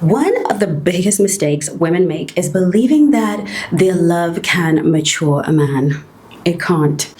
One of the biggest mistakes women make is believing that their love can mature a man. It can't.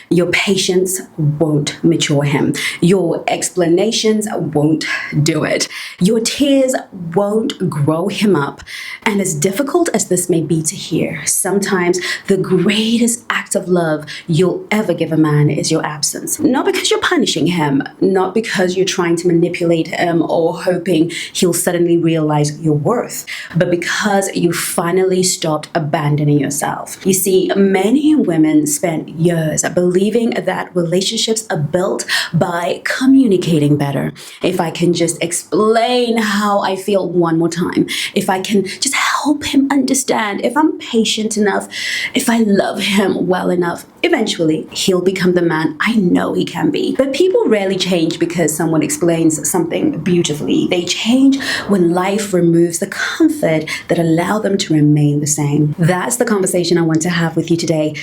Your patience won't mature him. Your explanations won't do it. Your tears won't grow him up. And as difficult as this may be to hear, sometimes the greatest act of love you'll ever give a man is your absence. Not because you're punishing him, not because you're trying to manipulate him or hoping he'll suddenly realize your worth, but because you finally stopped abandoning yourself. You see, many women spend years believing that relationships are built by communicating better. If I can just explain how I feel one more time, if I can just help him understand, if I'm patient enough, if I love him well enough, eventually he'll become the man I know he can be. But people rarely change because someone explains something beautifully. They change when life removes the comfort that allow them to remain the same. That's the conversation I want to have with you today.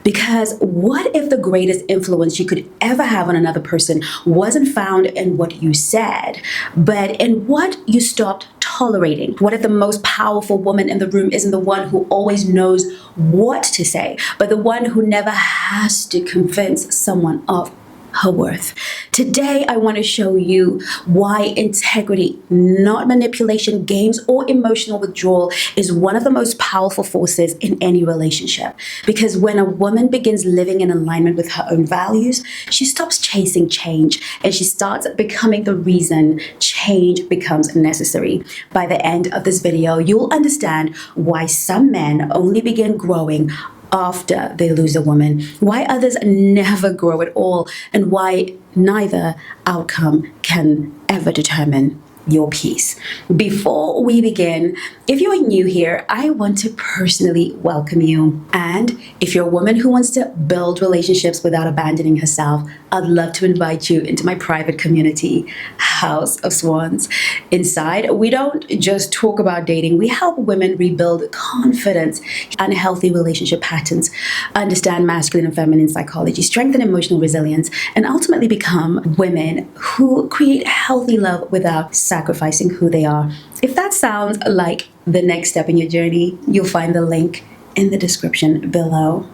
Because what if the greatest influence you could ever have on another person wasn't found in what you said, but in what you stopped tolerating? What if the most powerful woman in the room isn't the one who always knows what to say, but the one who never has to convince someone of her worth? Today, I want to show you why integrity, not manipulation, games, or emotional withdrawal, is one of the most powerful forces in any relationship. Because when a woman begins living in alignment with her own values, she stops chasing change and she starts becoming the reason change becomes necessary. By the end of this video, you'll understand why some men only begin growing after they lose a woman, why others never grow at all, and why neither outcome can ever determine your peace. Before we begin, if you are new here, I want to personally welcome you. And if you're a woman who wants to build relationships without abandoning herself, I'd love to invite you into my private community, House of Swans. Inside, we don't just talk about dating, we help women rebuild confidence, unhealthy relationship patterns, understand masculine and feminine psychology, strengthen emotional resilience, and ultimately become women who create healthy love without sacrificing who they are. If that sounds like the next step in your journey, you'll find the link in the description below.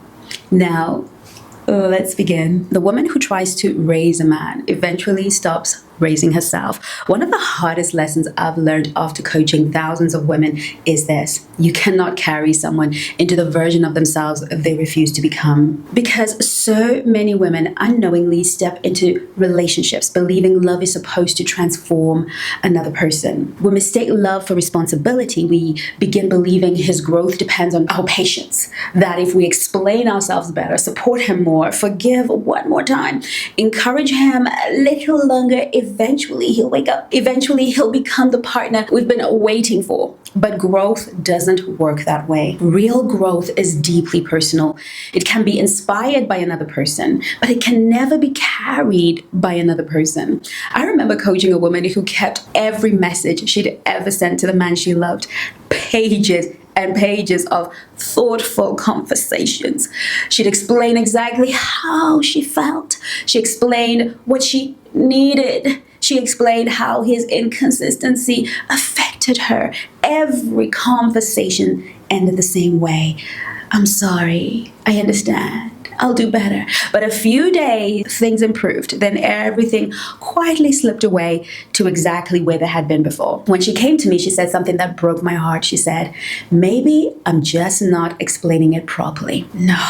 Now, let's begin. The woman who tries to raise a man eventually stops raising herself. One of the hardest lessons I've learned after coaching thousands of women is this: you cannot carry someone into the version of themselves they refuse to become. Because so many women unknowingly step into relationships believing love is supposed to transform another person. We mistake love for responsibility. We begin believing his growth depends on our patience, that if we explain ourselves better, support him more, forgive one more time, encourage him a little longer, eventually he'll wake up. Eventually he'll become the partner we've been waiting for. But growth doesn't work that way. Real growth is deeply personal. It can be inspired by another person, but it can never be carried by another person. I remember coaching a woman who kept every message she'd ever sent to the man she loved, pages and pages of thoughtful conversations. She'd explain exactly how she felt. She explained what she needed. She explained how his inconsistency affected her. Every conversation ended the same way. I'm sorry. I understand. I'll do better. But a few days, things improved. Then everything quietly slipped away to exactly where they had been before. When she came to me, she said something that broke my heart. She said, "Maybe I'm just not explaining it properly." No,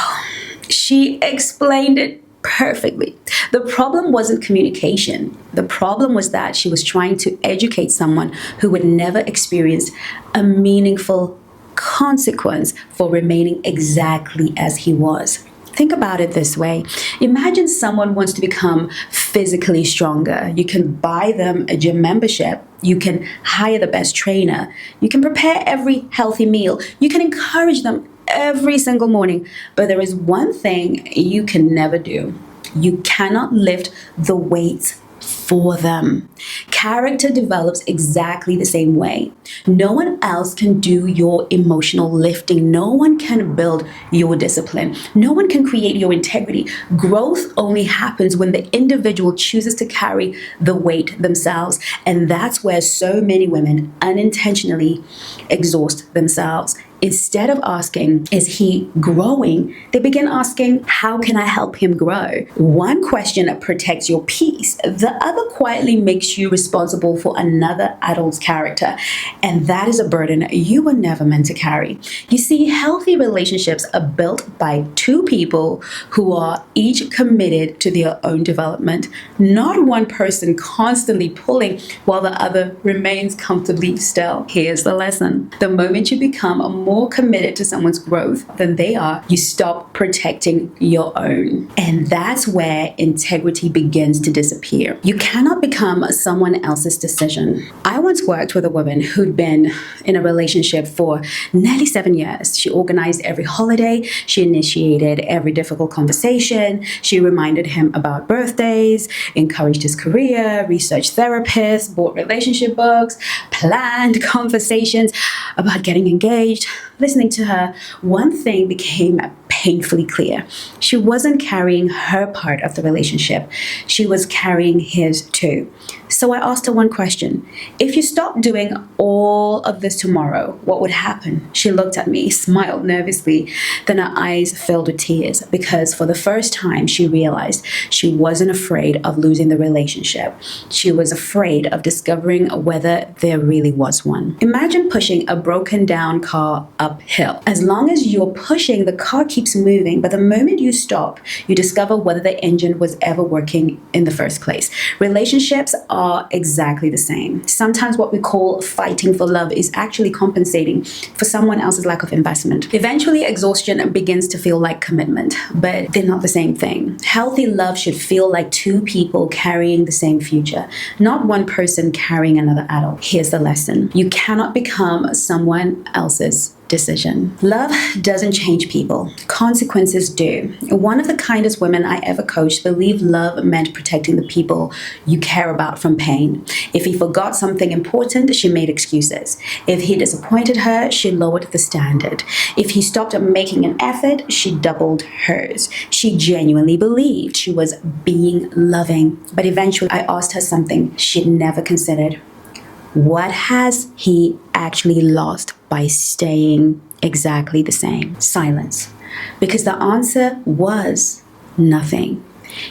she explained it perfectly. The problem wasn't communication. The problem was that she was trying to educate someone who would never experience a meaningful consequence for remaining exactly as he was. Think about it this way. Imagine someone wants to become physically stronger. You can buy them a gym membership. You can hire the best trainer. You can prepare every healthy meal. You can encourage them every single morning. But there is one thing you can never do. You cannot lift the weights for them. Character develops exactly the same way. No one else can do your emotional lifting. No one can build your discipline. No one can create your integrity. Growth only happens when the individual chooses to carry the weight themselves. And that's where so many women unintentionally exhaust themselves. Instead of asking, is he growing? They begin asking, how can I help him grow? One question protects your peace. The other quietly makes you responsible for another adult's character. And that is a burden you were never meant to carry. You see, healthy relationships are built by two people who are each committed to their own development, not one person constantly pulling while the other remains comfortably still. Here's the lesson. The moment you become more committed to someone's growth than they are, you stop protecting your own. And that's where integrity begins to disappear. You cannot become someone else's decision. I once worked with a woman who'd been in a relationship for nearly 7 years. She organized every holiday. She initiated every difficult conversation. She reminded him about birthdays, encouraged his career, researched therapists, bought relationship books, planned conversations about getting engaged. Listening to her, one thing became painfully clear. She wasn't carrying her part of the relationship. She was carrying his too. So I asked her one question. If you stopped doing all of this tomorrow, what would happen? She looked at me, smiled nervously, then her eyes filled with tears because for the first time she realized she wasn't afraid of losing the relationship. She was afraid of discovering whether there really was one. Imagine pushing a broken down car uphill. As long as you're pushing, the car keeps moving, but the moment you stop, you discover whether the engine was ever working in the first place. Relationships are exactly the same. Sometimes what we call fighting for love is actually compensating for someone else's lack of investment. Eventually, exhaustion begins to feel like commitment, but they're not the same thing. Healthy love should feel like two people carrying the same future, not one person carrying another adult. Here's the lesson. You cannot become someone else's decision. Love doesn't change people. Consequences do. One of the kindest women I ever coached believed love meant protecting the people you care about from pain. If he forgot something important, she made excuses. If he disappointed her, she lowered the standard. If he stopped making an effort, she doubled hers. She genuinely believed she was being loving. But eventually, I asked her something she'd never considered. What has he actually lost by staying exactly the same? Silence. Because the answer was nothing.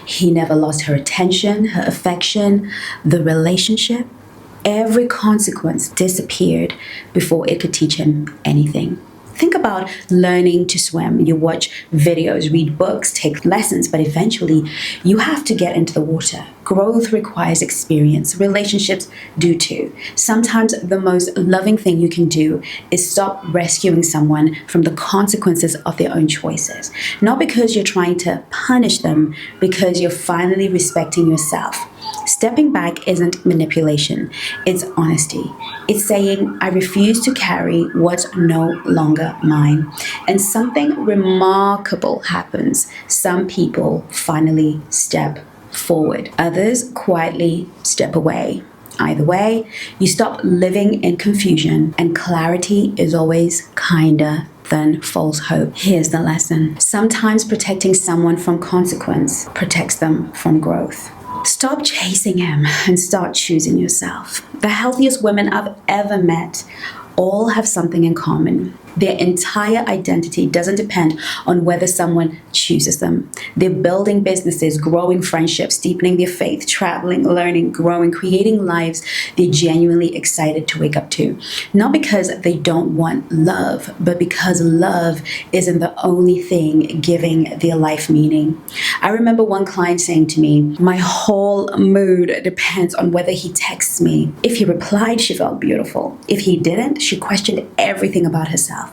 He never lost her attention, her affection, the relationship. Every consequence disappeared before it could teach him anything. Think about learning to swim. You watch videos, read books, take lessons, but eventually you have to get into the water. Growth requires experience. Relationships do too. Sometimes the most loving thing you can do is stop rescuing someone from the consequences of their own choices. Not because you're trying to punish them, because you're finally respecting yourself. Stepping back isn't manipulation, it's honesty. It's saying, I refuse to carry what's no longer mine. And something remarkable happens. Some people finally step forward, others quietly step away. Either way, you stop living in confusion, and clarity is always kinder than false hope. Here's the lesson. Sometimes protecting someone from consequence protects them from growth. Stop chasing him and start choosing yourself. The healthiest women I've ever met all have something in common. Their entire identity doesn't depend on whether someone chooses them. They're building businesses, growing friendships, deepening their faith, traveling, learning, growing, creating lives they're genuinely excited to wake up to. Not because they don't want love, but because love isn't the only thing giving their life meaning. I remember one client saying to me, my whole mood depends on whether he texts me. If he replied, she felt beautiful. If he didn't, she questioned everything about herself.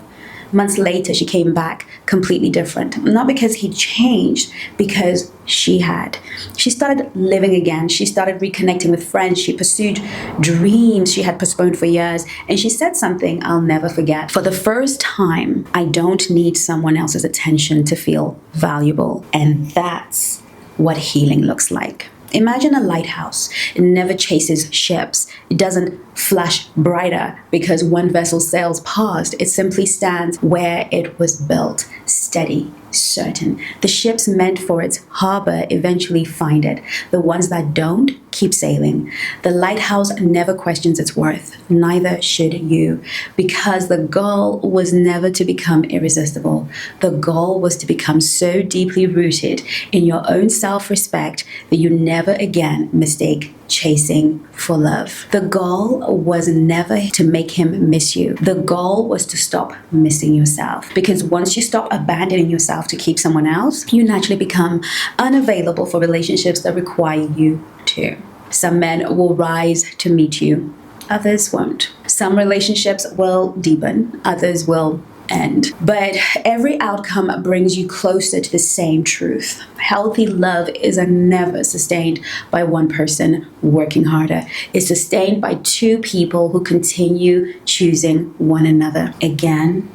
Months later, she came back completely different. Not because he changed, because she had. She started living again. She started reconnecting with friends. She pursued dreams she had postponed for years. And she said something I'll never forget. For the first time, I don't need someone else's attention to feel valuable. And that's what healing looks like. Imagine a lighthouse. It never chases ships. It doesn't flash brighter because one vessel sails past. It simply stands where it was built, steady, certain. The ships meant for its harbor eventually find it. The ones that don't keep sailing. The lighthouse never questions its worth. Neither should you, because the goal was never to become irresistible. The goal was to become so deeply rooted in your own self-respect that you never again mistake chasing for love. The goal was never to make him miss you. The goal was to stop missing yourself. Because once you stop abandoning yourself to keep someone else, you naturally become unavailable for relationships that require you to. Some men will rise to meet you, others won't. Some relationships will deepen, others will end. But every outcome brings you closer to the same truth. Healthy love is never sustained by one person working harder. It's sustained by two people who continue choosing one another again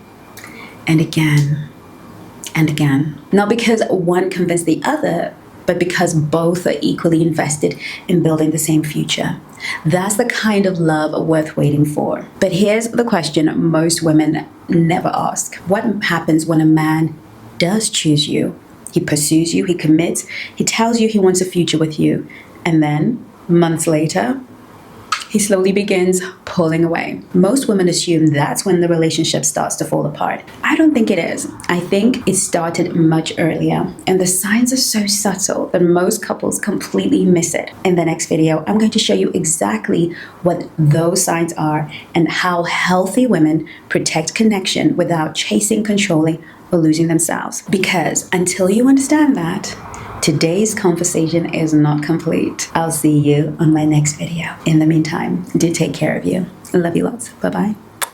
and again and again. Not because one convinced the other, but because both are equally invested in building the same future. That's the kind of love worth waiting for. But here's the question most women never ask. What happens when a man does choose you? He pursues you, he commits, he tells you he wants a future with you, and then, months later, he slowly begins pulling away. Most women assume that's when the relationship starts to fall apart. I don't think it is. I think it started much earlier, and the signs are so subtle that most couples completely miss it. In the next video, I'm going to show you exactly what those signs are and how healthy women protect connection without chasing, controlling, or losing themselves. Because until you understand that, today's conversation is not complete. I'll see you on my next video. In the meantime, do take care of you. Love you lots. Bye-bye.